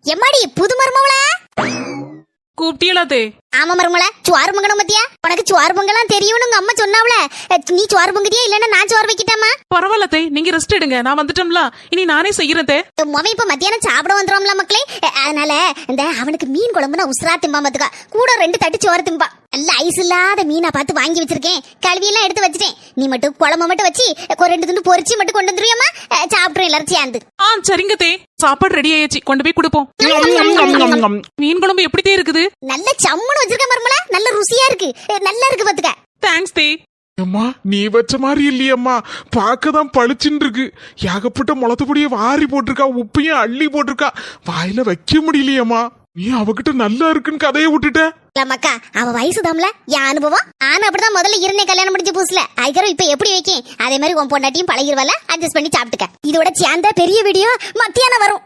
எம்மாடி புது மருமவளா கூப்பிட்டீங்களே? ஆமா மருமல, சோறு பொங்கணும் பத்தியா? உனக்கு சோறு பொங்கலாம் தெரியும்னு உங்க அம்மா சொன்னாவல. நீ சோறு பொங்குதியா இல்லன்னா நான் சோறு வைக்கிட்டாமா? பரவாயில்ல, நீங்க ரெஸ்ட் எடுங்க, நான் வந்துட்டோம்ல, இனி நானே செய்யறேன். மொவன் இப்ப மத்தியானம் சாப்பிட வந்துடும்ல மக்களே. அதனால இந்த அவனுக்கு மீன் குழம்புனா உசுரா திம்பா பாத்துக்கா. கூட 2 தட்டு சோறு திம்பா. நல்ல ஐஸ் இல்லாத மீனா பார்த்து வாங்கி வச்சிருக்கேன். கழுவியெல்லாம் எடுத்து வச்சிட்டேன். நீ மட்டும் குழம்பு மட்டும் வச்சு 2 துண்டு பொரிச்சு மட்டும் கொண்டு வந்துருவியம்மா? சாப்பிட்றோம் எல்லாரும் சேர்ந்து. சரிங்க தே, சாப்பாடு ரெடி ஆயாச்சு, கொண்டு போய் கொடுப்போம். மீன் குழம்பு எப்படி இருக்குது? நல்ல சம்முன்னு வச்சிருக்க மருமல, நல்ல ருசியா இருக்கு, நல்லா இருக்கு பாத்துக்க. தேங்க்ஸ் தே. அம்மா நீ வச்ச மாதிரி இல்லையம்மா, பார்க்கதான் பளிச்சுன்னு இருக்கு. ஏகப்பட்ட முளத்துப்படிய வாரி போட்டிருக்கா, உப்பையும் அள்ளி போட்டிருக்கா, வாயில வைக்க முடியலையம்மா. நீ அவகிட்ட நல்லா இருக்குன்னு கதையை விட்டுட்ட. மக்கா, அவ வயசு தாம்ல, என் அனுபவம். ஆனா அப்படிதான் முதல்ல இருந்தே கல்யாணம் முடிஞ்ச புதுசுல. அதுக்கப்புறம் இப்ப எப்படி வைக்கேன் அதே மாதிரி உன் பொண்டாட்டியும் பழகிருவல, அட்ஜஸ்ட் பண்ணி சாப்பிட்டுக்க. இதோட சேர்ந்த பெரிய வீடியோ மத்தியானம் வரும்.